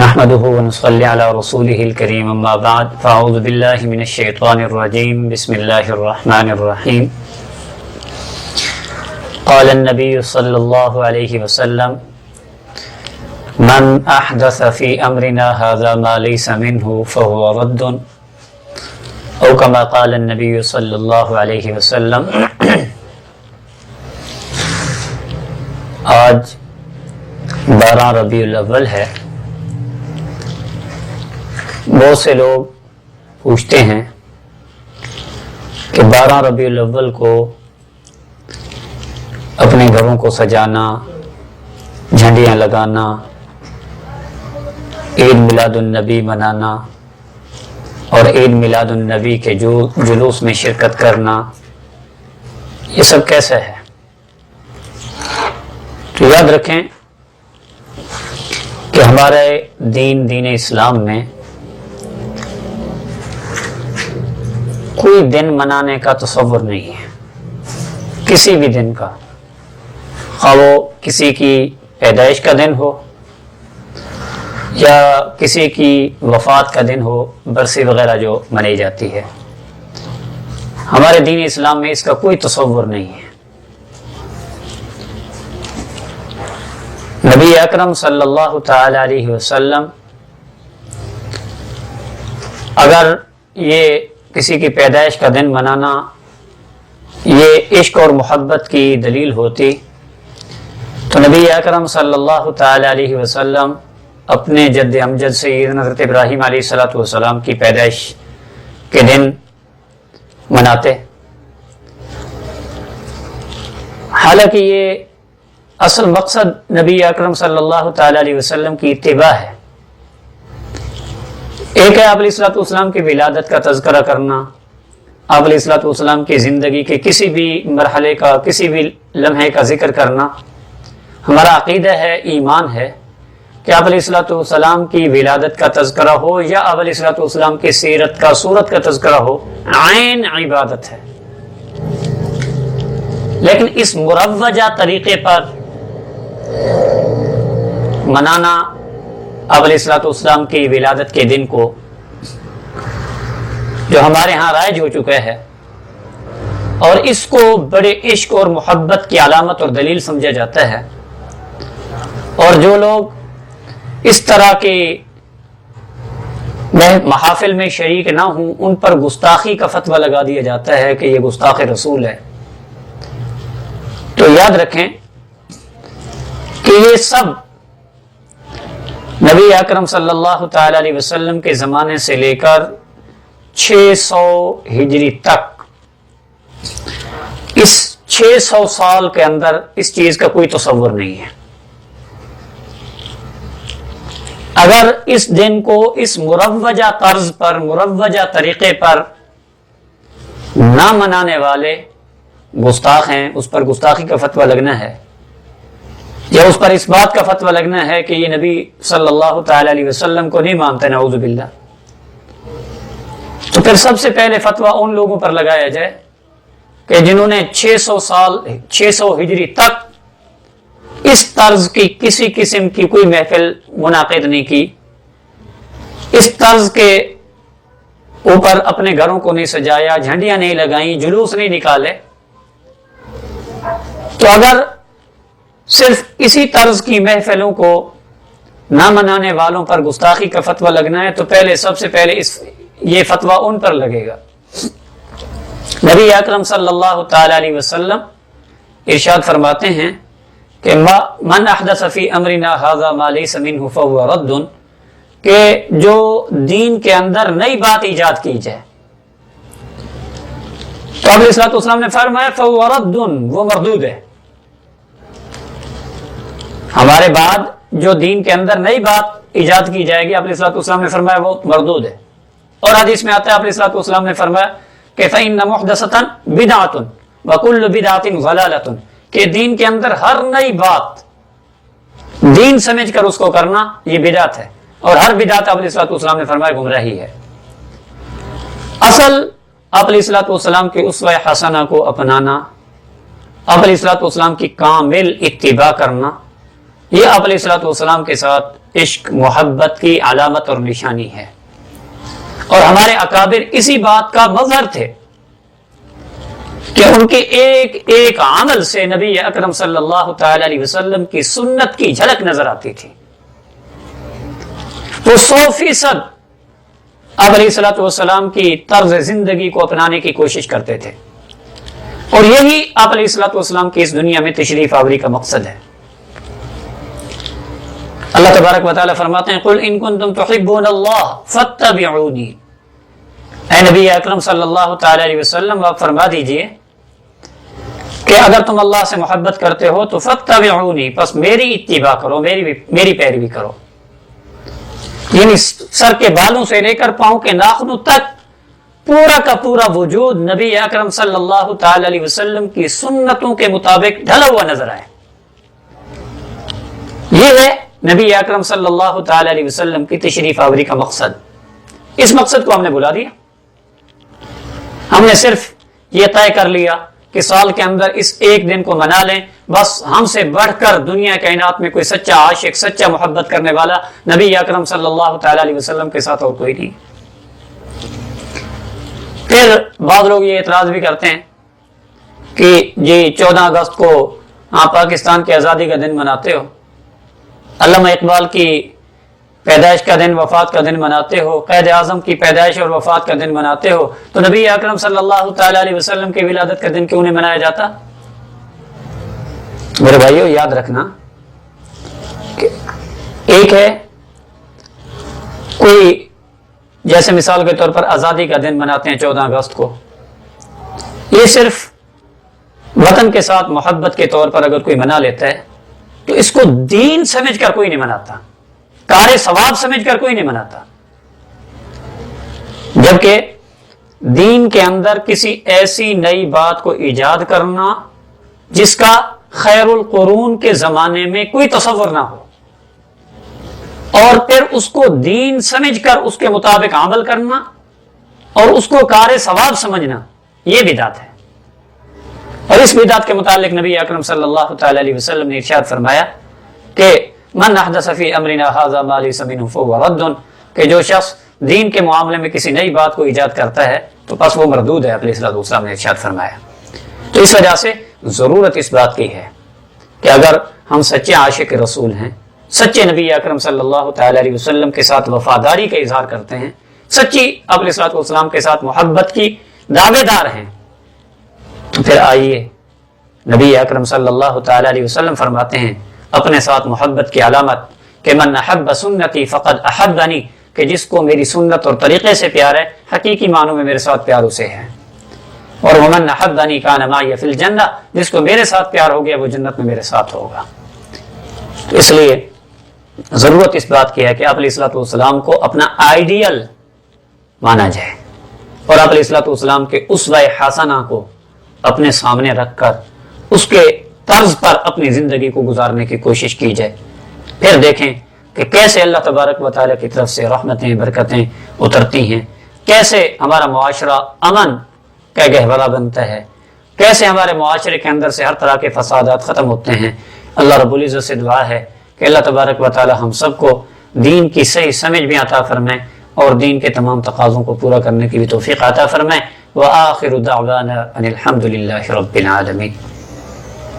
نحمده ونصلي على رسوله الكريم اما بعد فاعوذ بالله من الشيطان الرجيم بسم الله الرحمن الرحيم قال النبي صلى الله عليه وسلم من احدث في امرنا هذا ما ليس منه فهو رد او كما قال النبي صلى الله عليه وسلم. آج 12 ربیع الاول ہے. بہت سے لوگ پوچھتے ہیں کہ 12 ربیع الاول کو اپنے گھروں کو سجانا، جھنڈیاں لگانا، عید میلاد النبی منانا اور عید میلاد النبی کے جلوس میں شرکت کرنا، یہ سب کیسا ہے؟ تو یاد رکھیں کہ ہمارے دین اسلام میں کوئی دن منانے کا تصور نہیں ہے، کسی بھی دن کا، خواہ وہ کسی کی پیدائش کا دن ہو یا کسی کی وفات کا دن ہو، برسی وغیرہ جو منائی جاتی ہے، ہمارے دین اسلام میں اس کا کوئی تصور نہیں ہے. نبی اکرم صلی اللہ تعالی علیہ وسلم اگر یہ کسی کی پیدائش کا دن منانا یہ عشق اور محبت کی دلیل ہوتی تو نبی اکرم صلی اللہ تعالی علیہ وسلم اپنے جد امجد سیدنا حضرت ابراہیم علیہ الصلوۃ والسلام کی پیدائش کے دن مناتے. حالانکہ یہ اصل مقصد نبی اکرم صلی اللہ تعالی علیہ وسلم کی اتباع ہے. ایک ہے آپ علیہ الصلوۃ والسلام کی ولادت کا تذکرہ کرنا، آپ علیہ الصلوۃ والسلام کی زندگی کے کسی بھی مرحلے کا، کسی بھی لمحے کا ذکر کرنا. ہمارا عقیدہ ہے، ایمان ہے کہ آپ علیہ الصلوۃ والسلام کی ولادت کا تذکرہ ہو یا آپ علیہ الصلوۃ والسلام کی سیرت کا، صورت کا تذکرہ ہو، عین عبادت ہے. لیکن اس مروجہ طریقے پر منانا آپ علیہ الصلوۃ والسلام کی ولادت کے دن کو، جو ہمارے ہاں رائج ہو چکا ہے اور اس کو بڑے عشق اور محبت کی علامت اور دلیل سمجھا جاتا ہے، اور جو لوگ اس طرح کے محافل میں شریک نہ ہوں ان پر گستاخی کا فتویٰ لگا دیا جاتا ہے کہ یہ گستاخ رسول ہے. تو یاد رکھیں کہ یہ سب نبی اکرم صلی اللہ تعالی علیہ وسلم کے زمانے سے لے کر 600 ہجری تک، اس 600 سال کے اندر اس چیز کا کوئی تصور نہیں ہے. اگر اس دن کو اس مروجہ طرز پر، مروجہ طریقے پر نہ منانے والے گستاخ ہیں، اس پر گستاخی کا فتویٰ لگنا ہے یا اس پر اس بات کا فتویٰ لگنا ہے کہ یہ نبی صلی اللہ تعالی علیہ وسلم کو نہیں مانتے، نعوذ باللہ، تو پھر سب سے پہلے فتویٰ ان لوگوں پر لگایا جائے کہ جنہوں نے 600 ہجری تک اس طرز کی کسی قسم کی کوئی محفل منعقد نہیں کی، اس طرز کے اوپر اپنے گھروں کو نہیں سجایا، جھنڈیاں نہیں لگائیں، جلوس نہیں نکالے. تو اگر صرف اسی طرز کی محفلوں کو نہ منانے والوں پر گستاخی کا فتویٰ لگنا ہے تو سب سے پہلے یہ فتویٰ ان پر لگے گا. نبی اکرم صلی اللہ تعالی علیہ وسلم ارشاد فرماتے ہیں کہ من احدث فی امرنا ھذا ما لیس منہ فہو رد، کہ جو دین کے اندر نئی بات ایجاد کی جائے تو علیہ الصلوۃ والسلام نے فرمایا فہو رد، وہ مردود ہے. ہمارے بعد جو دین کے اندر نئی بات ایجاد کی جائے گی، آپ علیہ الصلوۃ والسلام نے فرمایا وہ مردود ہے. اور حدیث میں آتا ہے آپ علیہ الصلوۃ والسلام نے فرمایا کہ فإن محدثۃ بدعۃ وکل بدعۃ ضلالۃ، کہ دین کے اندر ہر نئی بات دین سمجھ کر اس کو کرنا یہ بدعت ہے، اور ہر بدعت آپ علیہ الصلوۃ والسلام نے فرمایا گمراہی ہے. اصل آپ علیہ الصلوۃ والسلام کی اسوہ حسنہ کو اپنانا، آپ علیہ الصلوۃ والسلام کی کامل اتباع کرنا یہ آپ علیہ الصلوۃ والسلام کے ساتھ عشق محبت کی علامت اور نشانی ہے، اور ہمارے اکابر اسی بات کا مظہر تھے کہ ان کے ایک ایک عمل سے نبی اکرم صلی اللہ تعالی علیہ وسلم کی سنت کی جھلک نظر آتی تھی۔ وہ 100% آپ علیہ الصلوۃ والسلام کی طرز زندگی کو اپنانے کی کوشش کرتے تھے، اور یہی آپ علیہ الصلوۃ والسلام کی اس دنیا میں تشریف آوری کا مقصد ہے۔ اللہ تبارک و تعالی فرماتے ہیں قل ان کنتم تحبون اللہ فاتبعونی، اے نبی اکرم صلی اللہ تعالی علیہ وسلم آپ فرما دیجئے کہ اگر تم اللہ سے محبت کرتے ہو تو فاتبعونی، پس میری اتباع کرو، میری پیروی کرو، یعنی سر کے بالوں سے لے کر پاؤں کے ناخنوں تک پورا کا پورا وجود نبی اکرم صلی اللہ تعالی علیہ وسلم کی سنتوں کے مطابق ڈھلا ہوا نظر آئے۔ یہ ہے نبی اکرم صلی اللہ تعالی علیہ وسلم کی تشریف آوری کا مقصد۔ اس مقصد کو ہم نے بلا دیا، ہم نے صرف یہ طے کر لیا کہ سال کے اندر اس ایک دن کو منا لیں، بس ہم سے بڑھ کر دنیا کائنات میں کوئی سچا عاشق، سچا محبت کرنے والا نبی اکرم صلی اللہ تعالی علیہ وسلم کے ساتھ اور کوئی نہیں۔ پھر بعض لوگ یہ اعتراض بھی کرتے ہیں کہ جی 14 اگست کو آپ پاکستان کی آزادی کا دن مناتے ہو، علامہ اقبال کی پیدائش کا دن، وفات کا دن مناتے ہو، قائد اعظم کی پیدائش اور وفات کا دن مناتے ہو، تو نبی اکرم صلی اللہ تعالی علیہ وسلم کی ولادت کا دن کیوں نہیں منایا جاتا؟ میرے بھائیو یاد رکھنا کہ ایک ہے کوئی جیسے مثال کے طور پر آزادی کا دن مناتے ہیں 14 اگست کو، یہ صرف وطن کے ساتھ محبت کے طور پر اگر کوئی منا لیتا ہے تو اس کو دین سمجھ کر کوئی نہیں مناتا، کار ثواب سمجھ کر کوئی نہیں مناتا، جبکہ دین کے اندر کسی ایسی نئی بات کو ایجاد کرنا جس کا خیر القرون کے زمانے میں کوئی تصور نہ ہو، اور پھر اس کو دین سمجھ کر اس کے مطابق عمل کرنا اور اس کو کار ثواب سمجھنا، یہ بدعت ہے۔ اور اس بدعت کے متعلق نبی اکرم صلی اللہ تعالی علیہ وسلم نے ارشاد فرمایا کہ من احدث فی امرنا ھذا ما لیس منہ فہو رد، کہ جو شخص دین کے معاملے میں کسی نئی بات کو ایجاد کرتا ہے تو پس وہ مردود ہے، علیہ الصلوۃ والسلام نے ارشاد فرمایا۔ تو اس وجہ سے ضرورت اس بات کی ہے کہ اگر ہم سچے عاشق رسول ہیں، سچے نبی اکرم صلی اللہ تعالی علیہ وسلم کے ساتھ وفاداری کا اظہار کرتے ہیں، سچی علیہ الصلوۃ والسلام کے ساتھ محبت کی دعوے دار ہیں، تو پھر آئیے نبی اکرم صلی اللہ تعالی علیہ وسلم فرماتے ہیں اپنے ساتھ محبت کی علامت کہ من احب سنتی فقد احبنی، کہ جس کو میری سنت اور طریقے سے پیار ہے حقیقی معنوں میں میرے ساتھ پیار اسے ہے، اور ومن احبنی کان معی فی الجنہ، جس کو میرے ساتھ پیار ہو گیا وہ جنت میں میرے ساتھ ہوگا۔ تو اس لیے ضرورت اس بات کی ہے کہ آپ علیہ الصلوۃ والسلام کو اپنا آئیڈیل مانا جائے، اور آپ علیہ الصلوۃ والسلام کے اسوہ حسنہ کو اپنے سامنے رکھ کر اس کے طرز پر اپنی زندگی کو گزارنے کی کوشش کی جائے۔ پھر دیکھیں کہ کیسے اللہ تبارک و تعالیٰ کی طرف سے رحمتیں برکتیں اترتی ہیں، کیسے ہمارا معاشرہ امن کا گہوارہ بنتا ہے، کیسے ہمارے معاشرے کے اندر سے ہر طرح کے فسادات ختم ہوتے ہیں۔ اللہ رب العزت سے دعا ہے کہ اللہ تبارک و تعالیٰ ہم سب کو دین کی صحیح سمجھ بھی عطا فرمائے اور دین کے تمام تقاضوں کو پورا کرنے کی بھی توفیق عطا فرمائے۔ وآخر دعوانا ان الحمد للہ رب العالمین۔